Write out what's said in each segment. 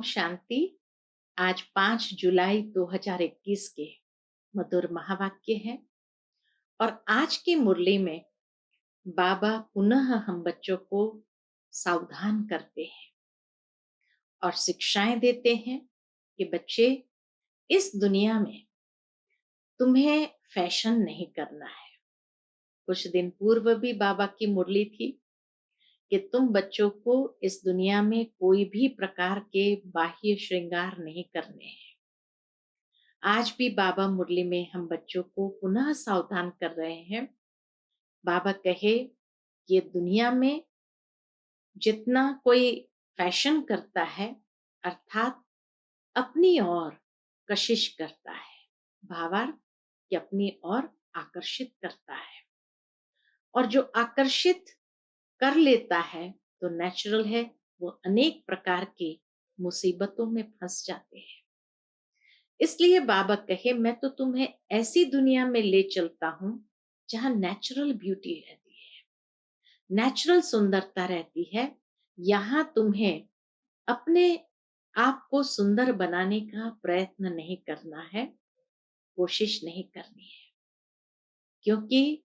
शांति। आज 5 जुलाई 2021 के मधुर महावाक्य है और आज की मुरली में बाबा पुनः हम बच्चों को सावधान करते हैं और शिक्षाएं देते हैं कि बच्चे, इस दुनिया में तुम्हें फैशन नहीं करना है। कुछ दिन पूर्व भी बाबा की मुरली थी कि तुम बच्चों को इस दुनिया में कोई भी प्रकार के बाह्य श्रृंगार नहीं करने हैं। आज भी बाबा मुरली में हम बच्चों को पुनः सावधान कर रहे हैं। बाबा कहे, ये दुनिया में जितना कोई फैशन करता है अर्थात अपनी ओर कशिश करता है, भावार्थ कि अपनी ओर आकर्षित करता है, और जो आकर्षित कर लेता है तो नेचुरल है वो अनेक प्रकार की मुसीबतों में फंस जाते हैं। इसलिए बाबा कहे, मैं तो तुम्हें ऐसी दुनिया में ले चलता हूं जहां नेचुरल ब्यूटी रहती है, नेचुरल सुंदरता रहती है। यहां तुम्हें अपने आप को सुंदर बनाने का प्रयत्न नहीं करना है, कोशिश नहीं करनी है, क्योंकि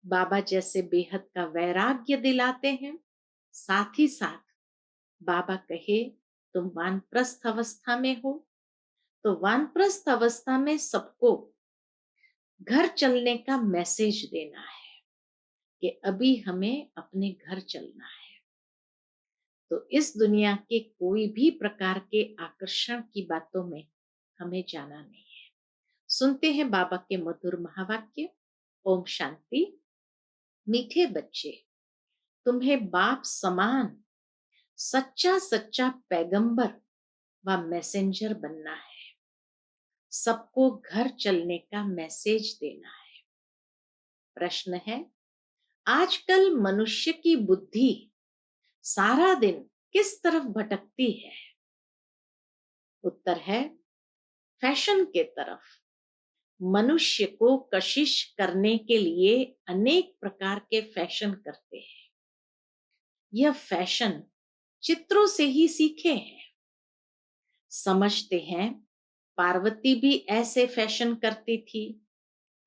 बाबा जैसे बेहद का वैराग्य दिलाते हैं। साथ ही साथ बाबा कहे, तुम वानप्रस्थ अवस्था में हो तो वानप्रस्थ अवस्था में सबको घर चलने का मैसेज देना है कि अभी हमें अपने घर चलना है। तो इस दुनिया के कोई भी प्रकार के आकर्षण की बातों में हमें जाना नहीं है। सुनते हैं बाबा के मधुर महावाक्य। ओम शांति। मीठे बच्चे, तुम्हें बाप समान सच्चा सच्चा पैगंबर व मैसेंजर बनना है, सबको घर चलने का मैसेज देना है। प्रश्न है, आजकल मनुष्य की बुद्धि सारा दिन किस तरफ भटकती है? उत्तर है, फैशन के तरफ। मनुष्य को कशिश करने के लिए अनेक प्रकार के फैशन करते हैं। यह फैशन चित्रों से ही सीखे हैं। समझते हैं पार्वती भी ऐसे फैशन करती थी,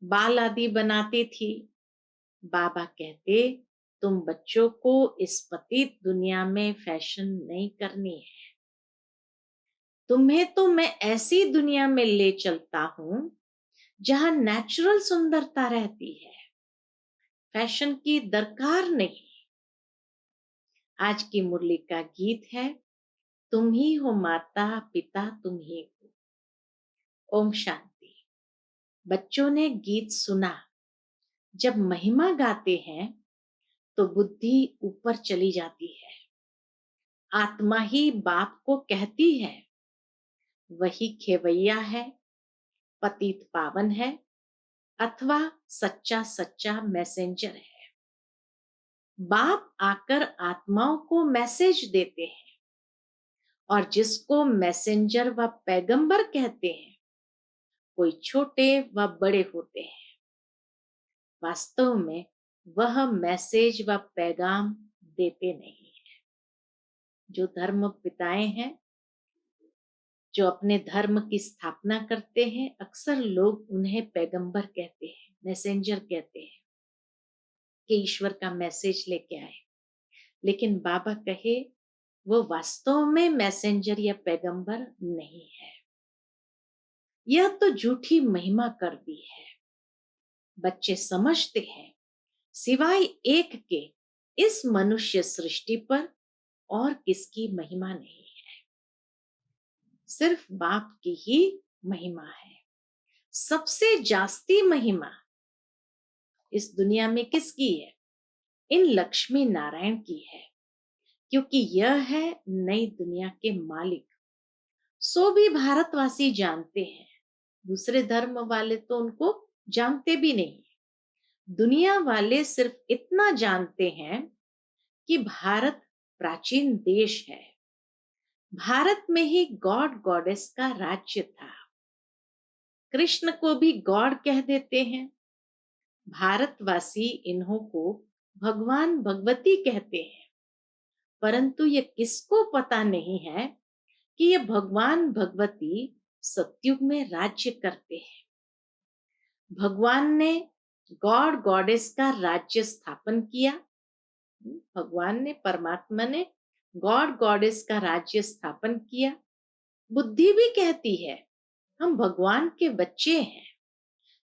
बाल आदि बनाती थी। बाबा कहते, तुम बच्चों को इस पतित दुनिया में फैशन नहीं करनी है। तुम्हें तो मैं ऐसी दुनिया में ले चलता हूं जहां नेचुरल सुंदरता रहती है, फैशन की दरकार नहीं। आज की मुरली का गीत है, तुम ही हो माता पिता तुम ही हो। ओम शांति। बच्चों ने गीत सुना। जब महिमा गाते हैं तो बुद्धि ऊपर चली जाती है। आत्मा ही बाप को कहती है, वही खेवैया है, पतित पावन है, अथवा सच्चा सच्चा मैसेंजर है। बाप आकर आत्माओं को मैसेज देते हैं और जिसको मैसेंजर व पैगंबर कहते हैं, कोई छोटे व बड़े होते हैं। वास्तव में वह मैसेज व पैगाम देते नहीं है। जो धर्म पिताएं हैं, जो अपने धर्म की स्थापना करते हैं, अक्सर लोग उन्हें पैगंबर कहते हैं, मैसेंजर कहते हैं कि ईश्वर का मैसेज लेके आए। लेकिन बाबा कहे, वो वास्तव में मैसेंजर या पैगंबर नहीं है। यह तो झूठी महिमा कर दी है। बच्चे समझते हैं सिवाय एक के इस मनुष्य सृष्टि पर और किसकी महिमा नहीं है, सिर्फ बाप की ही महिमा है। सबसे जास्ती महिमा इस दुनिया में किसकी है? इन लक्ष्मी नारायण की है, क्योंकि यह है नई दुनिया के मालिक। सो भी भारतवासी जानते हैं, दूसरे धर्म वाले तो उनको जानते भी नहीं। दुनिया वाले सिर्फ इतना जानते हैं कि भारत प्राचीन देश है, भारत में ही गॉड गॉडेस का राज्य था। कृष्ण को भी गॉड कह देते हैं। भारतवासी इन्हों को भगवान भगवती कहते हैं, परंतु ये किसको पता नहीं है कि ये भगवान भगवती सतयुग में राज्य करते हैं। भगवान ने गॉड गॉडेस का राज्य स्थापन किया। भगवान ने, परमात्मा ने गॉड गॉडेस का राज्य स्थापन किया। बुद्धि भी कहती है हम भगवान के बच्चे हैं,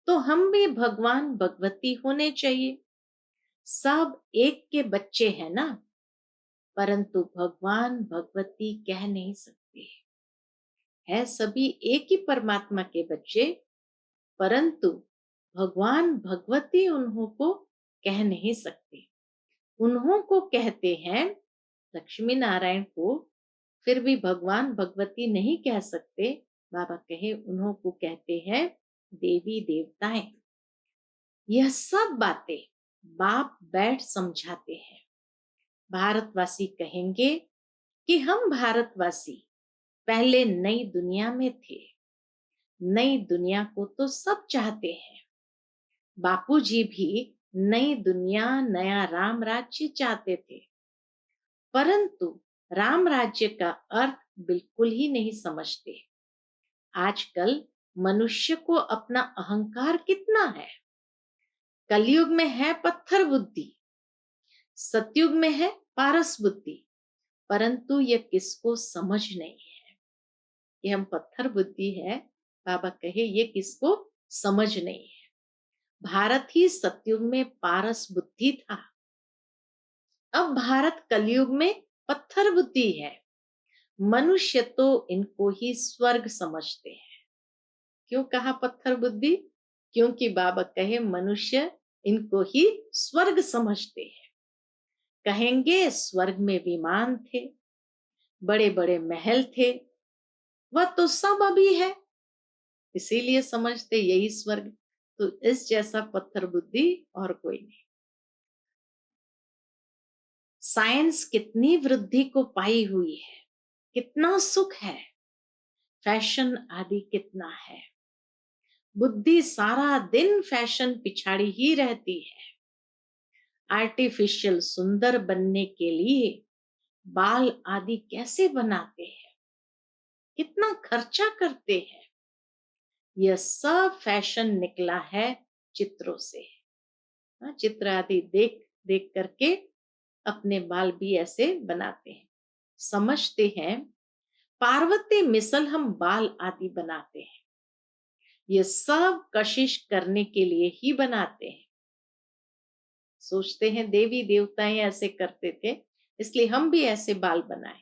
तो हम भी भगवान भगवती होने चाहिए। सब एक के बच्चे हैं ना, परंतु भगवान भगवती कह नहीं सकते। है सभी एक ही परमात्मा के बच्चे, परंतु भगवान भगवती उन्हों को कह नहीं सकते। उन्हों को कहते हैं लक्ष्मी नारायण को, फिर भी भगवान भगवती नहीं कह सकते। बाबा कहे उन्हों को कहते हैं देवी देवताएं। यह सब बातें बाप बैठ समझाते हैं। भारतवासी कहेंगे कि हम भारतवासी पहले नई दुनिया में थे। नई दुनिया को तो सब चाहते हैं। बापूजी भी नई दुनिया, नया राम राज्य चाहते थे, परंतु राम राज्य का अर्थ बिल्कुल ही नहीं समझते। आजकल मनुष्य को अपना अहंकार कितना है। कलयुग में है पत्थर बुद्धि, सतयुग में है पारस बुद्धि, परंतु यह किसको समझ नहीं है। ये हम पत्थर बुद्धि है, बाबा कहे ये किसको समझ नहीं है। भारत ही सतयुग में पारस बुद्धि था, अब भारत कलयुग में पत्थर बुद्धि है। मनुष्य तो इनको ही स्वर्ग समझते हैं। क्यों कहा पत्थर बुद्धि? क्योंकि बाबा कहे मनुष्य इनको ही स्वर्ग समझते हैं। कहेंगे स्वर्ग में विमान थे, बड़े बड़े महल थे, वह तो सब अभी है, इसीलिए समझते यही स्वर्ग। तो इस जैसा पत्थर बुद्धि और कोई नहीं। साइंस कितनी वृद्धि को पाई हुई है, कितना सुख है, फैशन आदि कितना है। बुद्धि सारा दिन फैशन पिछाड़ी ही रहती है। आर्टिफिशियल सुंदर बनने के लिए बाल आदि कैसे बनाते हैं, कितना खर्चा करते हैं। यह सब फैशन निकला है चित्रों से। चित्र आदि देख देख करके अपने बाल भी ऐसे बनाते हैं। समझते हैं पार्वती मिसल हम बाल आदि बनाते हैं, ये सब कशिश करने के लिए ही बनाते हैं। सोचते हैं देवी देवताएं ऐसे करते थे, इसलिए हम भी ऐसे बाल बनाए।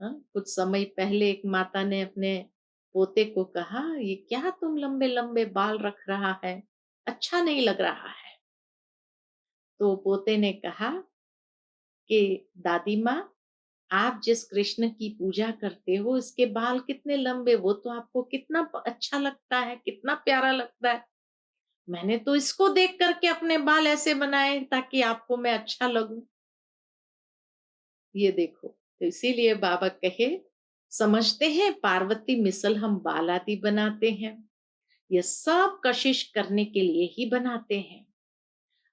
कुछ समय पहले एक माता ने अपने पोते को कहा ये क्या तुम लंबे लंबे बाल रख रहा है, अच्छा नहीं लग रहा है। तो पोते ने कहा कि दादी माँ, आप जिस कृष्ण की पूजा करते हो इसके बाल कितने लंबे, वो तो आपको कितना अच्छा लगता है, कितना प्यारा लगता है। मैंने तो इसको देख करके अपने बाल ऐसे बनाए ताकि आपको मैं अच्छा लगूं। ये देखो, तो इसीलिए बाबा कहे समझते हैं पार्वती मिसल हम बाल आदि बनाते हैं, ये सब कशिश करने के लिए ही बनाते हैं।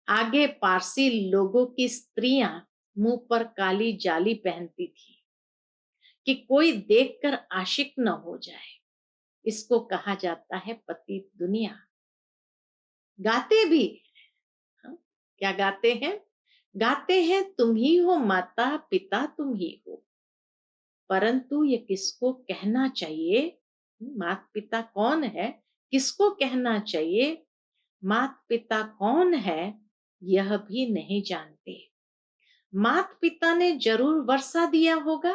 आगे पारसी लोगों की स्त्रियां मुंह पर काली जाली पहनती थी कि कोई देखकर आशिक न हो जाए। इसको कहा जाता है पतित दुनिया। गाते भी, हाँ, क्या गाते हैं? गाते हैं तुम ही हो माता पिता तुम ही हो, परंतु ये किसको कहना चाहिए? माता पिता कौन है, किसको कहना चाहिए? माता पिता कौन है यह भी नहीं जानते। माता पिता ने जरूर वर्षा दिया होगा,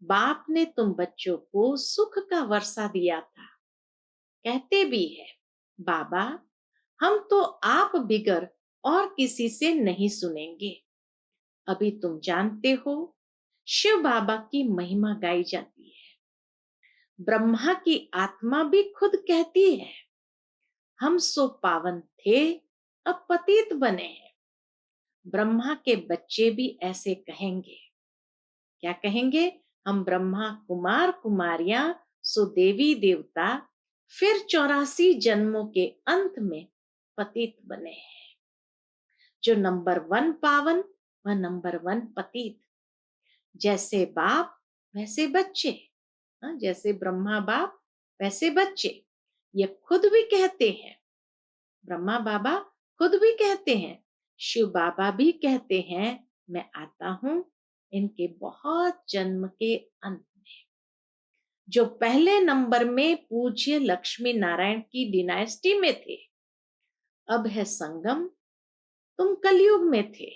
बाप ने तुम बच्चों को सुख का वर्षा दिया था। कहते भी है बाबा हम तो आप बिगर और किसी से नहीं सुनेंगे। अभी तुम जानते हो शिव बाबा की महिमा गाई जाती है। ब्रह्मा की आत्मा भी खुद कहती है हम सो पावन थे अब पतित बने हैं। ब्रह्मा के बच्चे भी ऐसे कहेंगे। क्या कहेंगे? हम ब्रह्मा कुमार कुमारियां सो देवी देवता फिर 84 जन्मों के अंत में पतित बने हैं। जो नंबर 1 पावन वह नंबर 1 पतित। जैसे बाप वैसे बच्चे, जैसे ब्रह्मा बाप वैसे बच्चे। ये खुद भी कहते हैं, ब्रह्मा बाबा खुद भी कहते हैं, शिव बाबा भी कहते हैं, मैं आता हूं इनके बहुत जन्म के अंत में। जो पहले नंबर में पूज्य लक्ष्मी नारायण की डिनाइस्टी में थे, अब है संगम, तुम कलयुग में थे,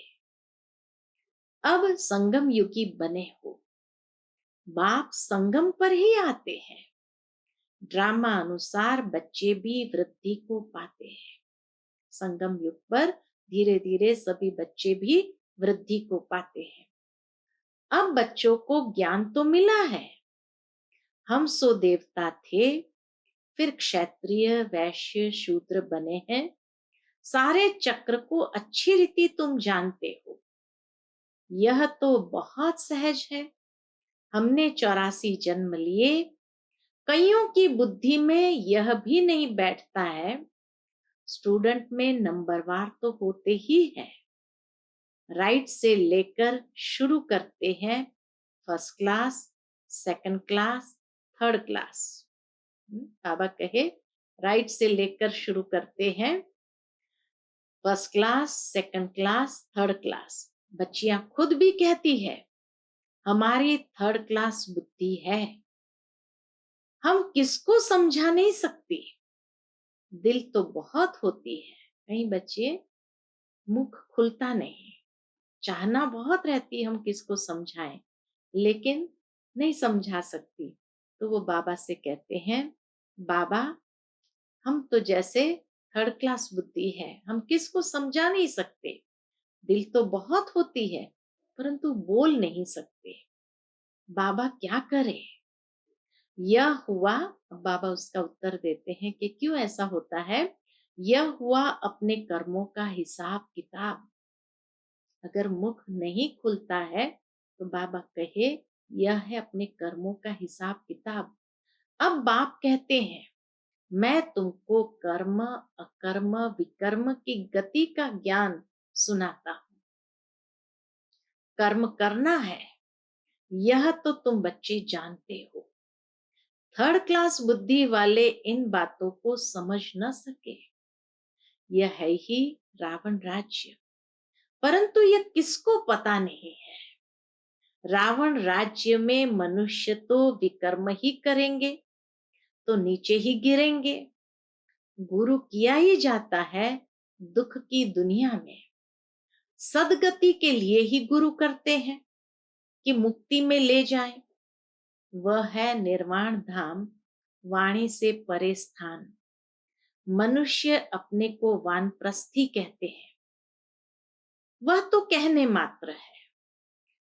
अब संगम युगी बने हो। बाप संगम पर ही आते हैं, ड्रामा अनुसार बच्चे भी वृद्धि को पाते हैं। संगम युग पर धीरे धीरे सभी बच्चे भी वृद्धि को पाते हैं। अब बच्चों को ज्ञान तो मिला है, हम सो देवता थे, फिर क्षत्रिय वैश्य शूद्र बने हैं। सारे चक्र को अच्छी रीति तुम जानते हो, यह तो बहुत सहज है। हमने 84 जन्म लिए, कईयों की बुद्धि में यह भी नहीं बैठता है, स्टूडेंट में नंबरवार तो होते ही है। राइट से लेकर शुरू करते हैं, first class, second class, third class. बाबा कहे राइट से लेकर शुरू करते हैं, first class, second class, third class. बच्चियां खुद भी कहती है, हमारी थर्ड क्लास बुद्धि है, हम किसको समझा नहीं सकती। दिल तो बहुत होती है, कई बच्चे मुख खुलता नहीं, चाहना बहुत रहती हम किसको समझाएं, लेकिन नहीं समझा सकती। तो वो बाबा से कहते हैं, बाबा हम तो जैसे थर्ड क्लास बुद्धि है, हम किसको समझा नहीं सकते, दिल तो बहुत होती है परंतु बोल नहीं सकते, बाबा क्या करे। यह हुआ, बाबा उसका उत्तर देते हैं कि क्यों ऐसा होता है, यह हुआ अपने कर्मों का हिसाब किताब। अगर मुख नहीं खुलता है तो बाबा कहे यह है अपने कर्मों का हिसाब किताब। अब बाप कहते हैं, मैं तुमको कर्म अकर्म विकर्म की गति का ज्ञान सुनाता हूं। कर्म करना है यह तो तुम बच्चे जानते हो, थर्ड क्लास बुद्धि वाले इन बातों को समझ न सके। यह है ही रावण राज्य, परंतु यह किसको पता नहीं है। रावण राज्य में मनुष्य तो विकर्म ही करेंगे तो नीचे ही गिरेंगे। गुरु किया ही जाता है दुख की दुनिया में, सदगति के लिए ही गुरु करते हैं कि मुक्ति में ले जाए। वह है निर्वाण धाम, वाणी से परे स्थान। मनुष्य अपने को वानप्रस्थी कहते हैं, वह तो कहने मात्र है।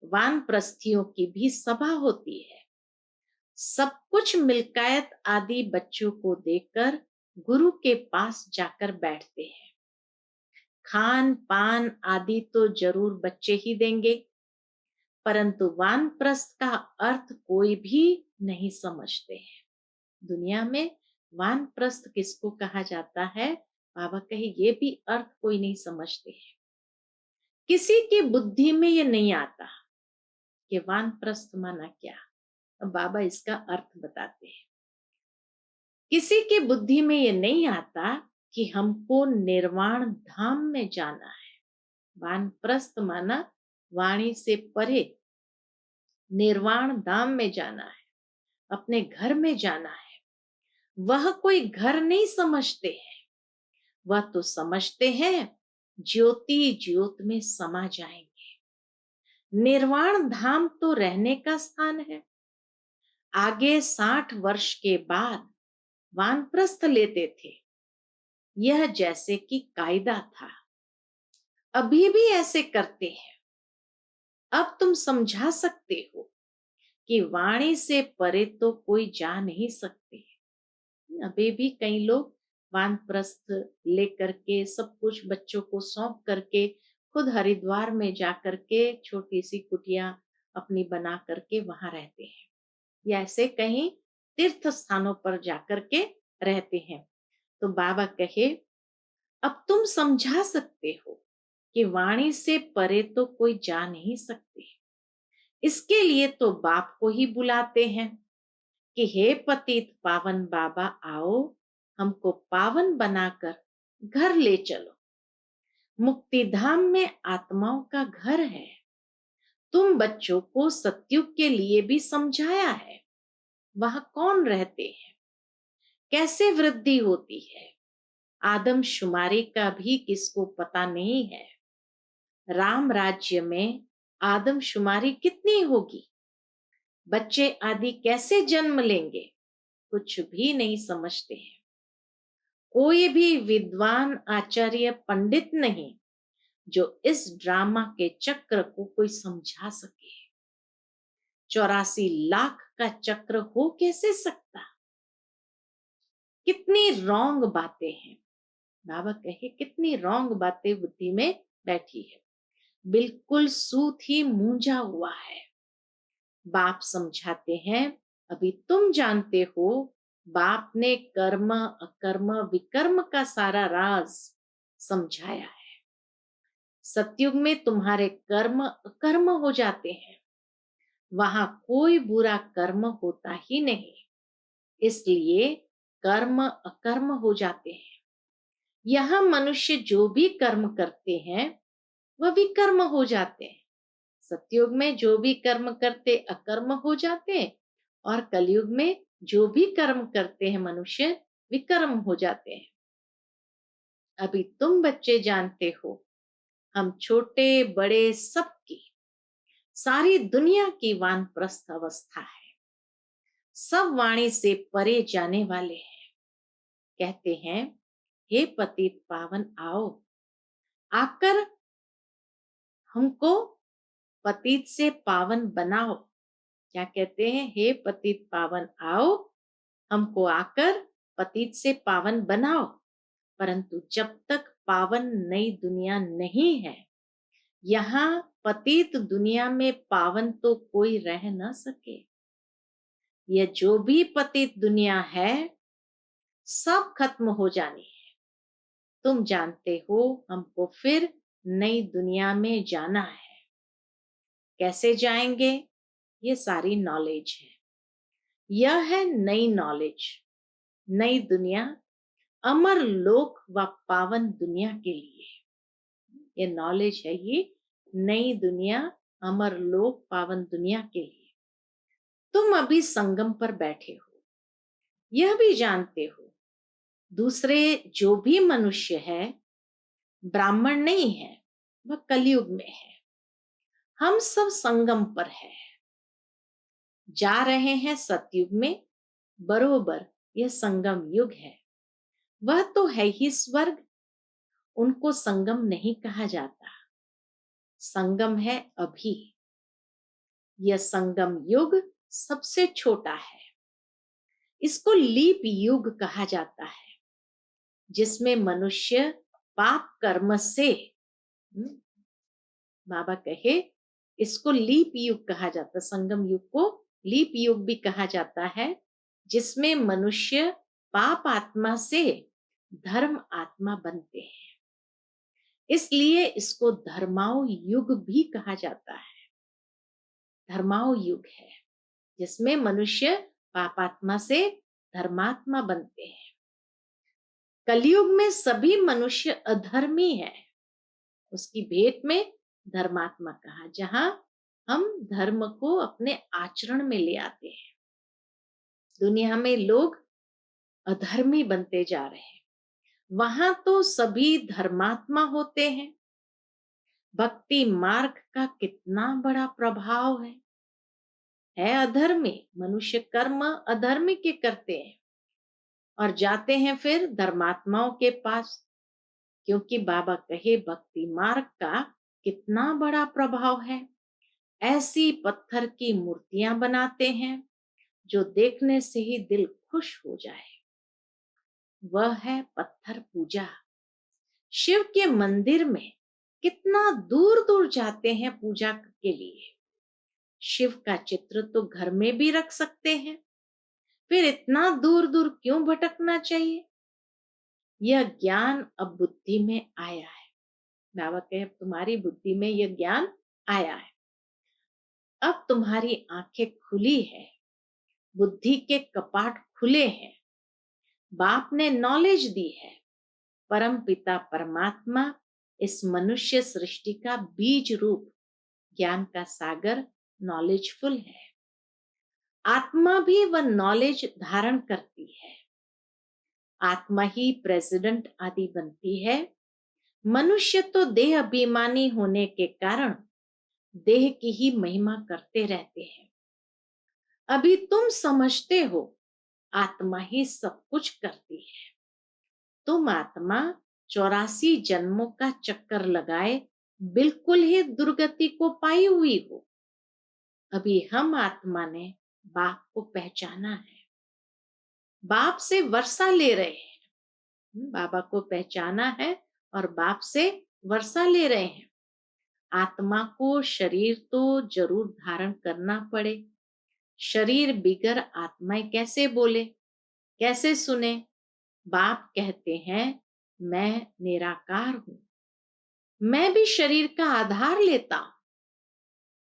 वानप्रस्थियों की भी सभा होती है, सब कुछ मिल्कायत आदि बच्चों को देकर गुरु के पास जाकर बैठते हैं। खान पान आदि तो जरूर बच्चे ही देंगे, परंतु वानप्रस्थ का अर्थ कोई भी नहीं समझते हैं। दुनिया में वानप्रस्थ किसको कहा जाता है, बाबा कहे ये भी अर्थ कोई नहीं समझते हैं। किसी की बुद्धि में ये नहीं आता कि वानप्रस्थ माना क्या। अब बाबा इसका अर्थ बताते हैं। किसी की बुद्धि में ये नहीं आता कि हमको निर्वाण धाम में जाना है। वानप्रस्थ माना वाणी से परे, निर्वाण धाम में जाना है, अपने घर में जाना है। वह कोई घर नहीं समझते हैं, वह तो समझते हैं ज्योति ज्योत में समा जाएंगे। निर्वाण धाम तो रहने का स्थान है। आगे 60 वर्ष के बाद वानप्रस्थ लेते थे, यह जैसे कि कायदा था। अभी भी ऐसे करते हैं। अब तुम समझा सकते हो कि वाणी से परे तो कोई जा नहीं सकते। अभी भी कई लोग वानप्रस्थ लेकर के सब कुछ बच्चों को सौंप करके खुद हरिद्वार में जाकर के छोटी सी कुटिया अपनी बना करके वहां रहते हैं, या ऐसे कहीं तीर्थ स्थानों पर जाकर के रहते हैं। तो बाबा कहे अब तुम समझा सकते हो कि वाणी से परे तो कोई जा नहीं सकते। इसके लिए तो बाप को ही बुलाते हैं कि हे पतित पावन बाबा आओ, हमको पावन बनाकर घर ले चलो। मुक्ति धाम में आत्माओं का घर है। तुम बच्चों को सतयुग के लिए भी समझाया है, वहां कौन रहते हैं, कैसे वृद्धि होती है, आदमशुमारी का भी किसको पता नहीं है। राम राज्य में आदमशुमारी कितनी होगी, बच्चे आदि कैसे जन्म लेंगे, कुछ भी नहीं समझते हैं। कोई भी विद्वान आचार्य पंडित नहीं जो इस ड्रामा के चक्र को कोई समझा सके। 84 लाख का चक्र हो कैसे सकता। कितनी रॉन्ग बातें हैं, बाबा कहे कितनी रॉन्ग बातें बुद्धि में बैठी है। बिल्कुल सूत ही मूंझा हुआ है। बाप समझाते हैं, अभी तुम जानते हो, बाप ने कर्म अकर्म विकर्म का सारा राज समझाया है। सतयुग में तुम्हारे कर्म अकर्म हो जाते हैं, वहां कोई बुरा कर्म होता ही नहीं, इसलिए कर्म अकर्म हो जाते हैं। यहां मनुष्य जो भी कर्म करते हैं वह विकर्म हो जाते हैं। सतयुग में जो भी कर्म करते अकर्म हो जाते हैं, और कलयुग में जो भी कर्म करते हैं मनुष्य विकर्म हो जाते हैं। अभी तुम बच्चे जानते हो, हम छोटे बड़े सबकी, सारी दुनिया की वानप्रस्थ अवस्था है। सब वाणी से परे जाने वाले हैं। कहते हैं, हे पतित पावन आओ, आकर हमको पतित से पावन बनाओ। क्या कहते हैं, हे पतित पावन आओ, हमको आकर पतित से पावन बनाओ। परंतु जब तक पावन नई दुनिया नहीं है, यहाँ पतित दुनिया में पावन तो कोई रह न सके। यह जो भी पतित दुनिया है सब खत्म हो जानी है। तुम जानते हो, हमको फिर नई दुनिया में जाना है। कैसे जाएंगे, ये सारी नॉलेज है। यह है नई नॉलेज, नई दुनिया, अमर लोक व पावन दुनिया के लिए। ये नॉलेज है, ये नई दुनिया, अमर लोक पावन दुनिया के लिए। तुम अभी संगम पर बैठे हो, यह भी जानते हो, दूसरे जो भी मनुष्य है ब्राह्मण नहीं है, वह कलयुग में है। हम सब संगम पर है, जा रहे हैं सतयुग में। बरोबर यह संगम युग है। वह तो है ही स्वर्ग, उनको संगम नहीं कहा जाता। संगम है अभी। यह संगम युग सबसे छोटा है। इसको लीप युग कहा जाता है, जिसमें मनुष्य पाप कर्म से, बाबा कहे इसको लीप युग कहा जाता, संगम युग को लीप युग भी कहा जाता है, जिसमें मनुष्य पाप आत्मा से धर्म आत्मा बनते हैं। इसलिए इसको धर्माओ युग भी कहा जाता है। धर्माओ युग है जिसमें मनुष्य पापात्मा से धर्मात्मा बनते हैं। कलयुग में सभी मनुष्य अधर्मी है, उसकी भेंट में धर्मात्मा कहा, जहां हम धर्म को अपने आचरण में ले आते हैं। दुनिया में लोग अधर्मी बनते जा रहे हैं, वहां तो सभी धर्मात्मा होते हैं। भक्ति मार्ग का कितना बड़ा प्रभाव है अधर्मी। मनुष्य कर्म अधर्मी के करते हैं और जाते हैं फिर धर्मात्माओं के पास, क्योंकि बाबा कहे भक्ति मार्ग का कितना बड़ा प्रभाव है। ऐसी पत्थर की मूर्तियां बनाते हैं जो देखने से ही दिल खुश हो जाए। वह है पत्थर पूजा। शिव के मंदिर में कितना दूर दूर जाते हैं पूजा के लिए। शिव का चित्र तो घर में भी रख सकते हैं, फिर इतना दूर दूर क्यों भटकना चाहिए। यह ज्ञान अब बुद्धि में आया है। बाबा कहे तुम्हारी बुद्धि में यह ज्ञान आया है। अब तुम्हारी आंखें खुली है, बुद्धि के कपाट खुले हैं। बाप ने नॉलेज दी है। परम पिता परमात्मा इस मनुष्य सृष्टि का बीज रूप ज्ञान का सागर नॉलेजफुल है। आत्मा भी वह नॉलेज धारण करती है। आत्मा ही प्रेसिडेंट आदि बनती है। मनुष्य तो देह अभिमानी होने के कारण देह की ही महिमा करते रहते हैं। अभी तुम समझते हो आत्मा ही सब कुछ करती है। तुम आत्मा 84 जन्मों का चक्कर लगाए बिल्कुल ही दुर्गति को पाई हुई हो। अभी हम आत्मा ने बाप को पहचाना है, बाप से वर्षा ले रहे हैं। बाबा को पहचाना है और बाप से वर्षा ले रहे हैं। आत्मा को शरीर तो जरूर धारण करना पड़े। शरीर बिगर आत्माएं कैसे बोले, कैसे सुने? बाप कहते हैं मैं निराकार हूं, मैं भी शरीर का आधार लेता हूं।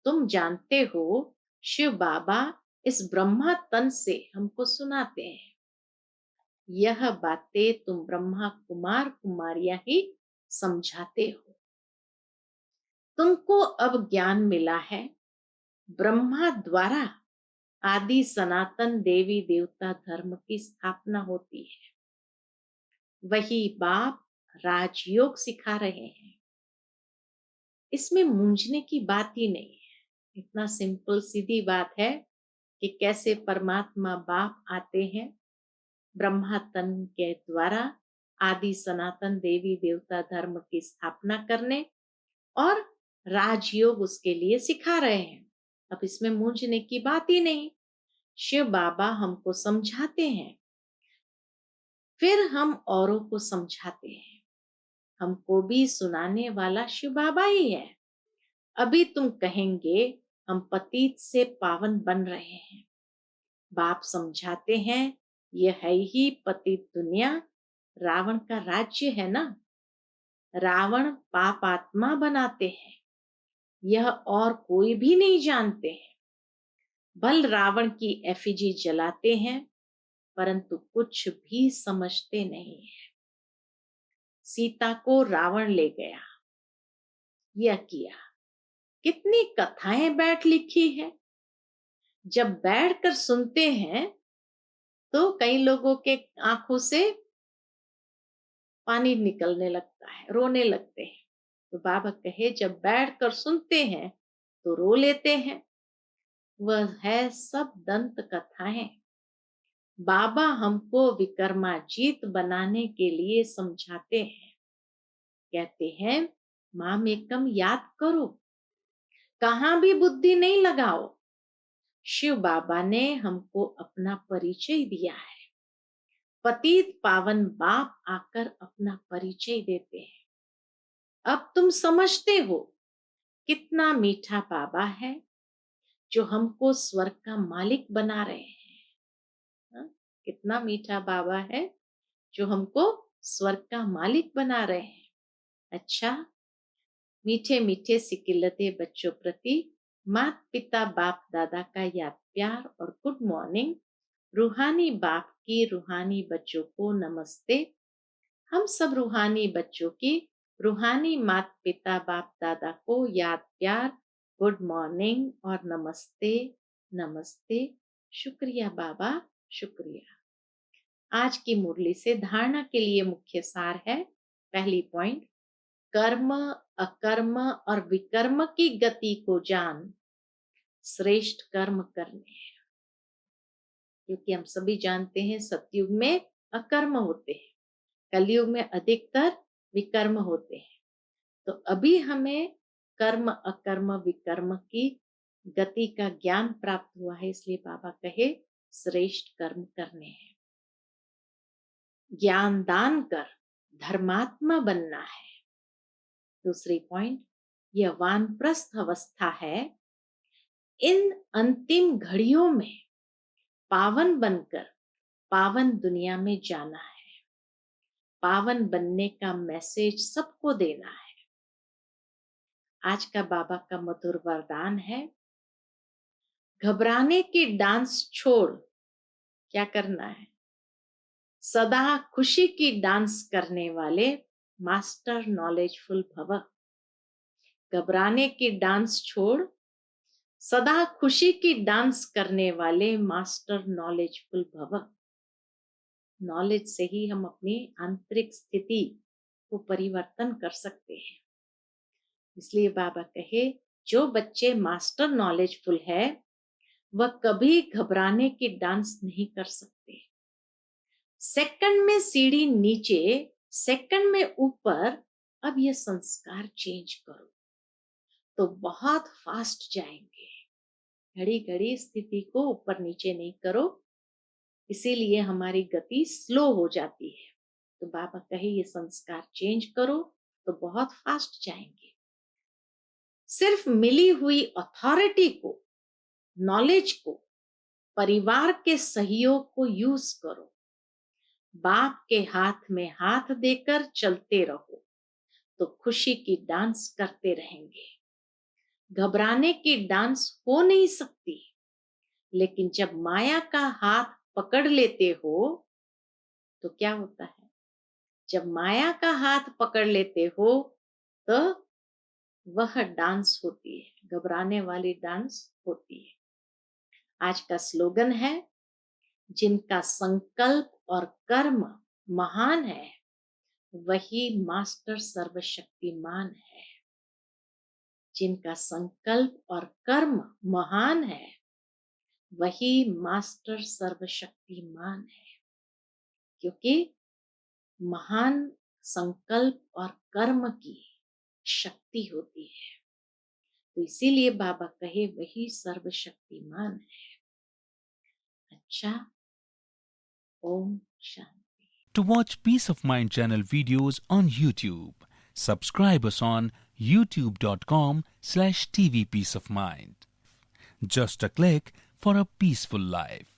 तुम जानते हो शिव बाबा इस ब्रह्मा तन से हमको सुनाते हैं। यह बातें तुम ब्रह्मा कुमार कुमारियां ही समझाते हो। तुमको अब ज्ञान मिला है। ब्रह्मा द्वारा आदि सनातन देवी देवता धर्म की स्थापना होती है। वही बाप राजयोग सिखा रहे हैं। इसमें मूंझने की बात ही नहीं है। इतना सिंपल सीधी बात है कि कैसे परमात्मा बाप आते हैं ब्रह्मा तन के द्वारा आदि सनातन देवी देवता धर्म की स्थापना करने, और राजयोग उसके लिए सिखा रहे हैं। अब इसमें मूंझने की बात ही नहीं। शिव बाबा हमको समझाते हैं, फिर हम औरों को समझाते हैं। हमको भी सुनाने वाला शिव बाबा ही है। अभी तुम कहेंगे हम पतित से पावन बन रहे हैं। बाप समझाते हैं यह है ही पतित दुनिया, रावण का राज्य है ना। रावण पाप आत्मा बनाते हैं, यह और कोई भी नहीं जानते हैं। बल रावण की एफिजी जलाते हैं, परंतु कुछ भी समझते नहीं है। सीता को रावण ले गया, यह किया। कितनी कथाएं बैठ लिखी है। जब बैठकर सुनते हैं तो कई लोगों के आंखों से पानी निकलने लगता है, रोने लगते हैं। तो बाबा कहे जब बैठकर सुनते हैं तो रो लेते हैं। वह है सब दंत कथाएं। बाबा हमको विक्रमाजीत बनाने के लिए समझाते हैं। कहते हैं माम एकम याद करो, कहां भी बुद्धि नहीं लगाओ। शिव बाबा ने हमको अपना परिचय दिया है। पतित पावन बाप आकर अपना परिचय देते हैं। अब तुम समझते हो कितना मीठा बाबा है जो हमको स्वर्ग का मालिक बना रहे हैं। हाँ? कितना मीठा बाबा है जो हमको स्वर्ग का मालिक बना रहे हैं। अच्छा, मीठे मीठे सिकिलते बच्चों प्रति माता पिता बाप दादा का याद प्यार और गुड मॉर्निंग। रूहानी बाप की रूहानी बच्चों को नमस्ते। हम सब रूहानी बच्चों की रूहानी माता पिता बाप दादा को याद प्यार, गुड मॉर्निंग और नमस्ते नमस्ते। शुक्रिया बाबा, शुक्रिया। आज की मुरली से धारणा के लिए मुख्य सार है। पहली पॉइंट, कर्म अकर्म और विकर्म की गति को जान, श्रेष्ठ कर्म करने हैं। क्योंकि हम सभी जानते हैं सतयुग में अकर्म होते हैं, कलयुग में अधिकतर विकर्म होते हैं। तो अभी हमें कर्म अकर्म विकर्म की गति का ज्ञान प्राप्त हुआ है, इसलिए बाबा कहे श्रेष्ठ कर्म करने हैं। ज्ञान दान कर धर्मात्मा बनना है। दूसरी पॉइंट, यह वानप्रस्थ अवस्था है। इन अंतिम घड़ियों में पावन बनकर पावन दुनिया में जाना है। पावन बनने का मैसेज सबको देना है। आज का बाबा का मधुर वरदान है, घबराने की डांस छोड़ क्या करना है? सदा खुशी की डांस करने वाले मास्टर नॉलेजफुल भव। घबराने की डांस छोड़ सदा खुशी की डांस करने वाले मास्टर नॉलेजफुल भव। नॉलेज से ही हम अपनी आंतरिक स्थिति को परिवर्तन कर सकते हैं। इसलिए बाबा कहे, जो बच्चे मास्टर नॉलेजफुल है वह कभी घबराने की डांस नहीं कर सकते। सेकंड में सीढ़ी नीचे, सेकंड में ऊपर, अब ये संस्कार चेंज करो तो बहुत फास्ट जाएंगे। घड़ी घड़ी स्थिति को ऊपर नीचे नहीं करो, इसीलिए हमारी गति स्लो हो जाती है। तो बाबा कहे ये संस्कार चेंज करो तो बहुत फास्ट जाएंगे। सिर्फ मिली हुई अथॉरिटी को, नॉलेज को, परिवार के सहयोग को यूज करो। बाप के हाथ में हाथ देकर चलते रहो तो खुशी की डांस करते रहेंगे। घबराने की डांस हो नहीं सकती, लेकिन जब माया का हाथ पकड़ लेते हो तो क्या होता है? जब माया का हाथ पकड़ लेते हो तो वह डांस होती है, घबराने वाली डांस होती है। आज का स्लोगन है, जिनका संकल्प और कर्म महान है वही मास्टर सर्वशक्तिमान है। जिनका संकल्प और कर्म महान है वही मास्टर सर्वशक्तिमान है। क्योंकि महान संकल्प और कर्म की शक्ति होती है, तो इसीलिए बाबा कहे वही सर्वशक्तिमान है। अच्छा, Om Shanti. To watch Peace of Mind channel videos on YouTube, subscribe us on youtube.com/tvpeaceofmind. Just a click for a peaceful life.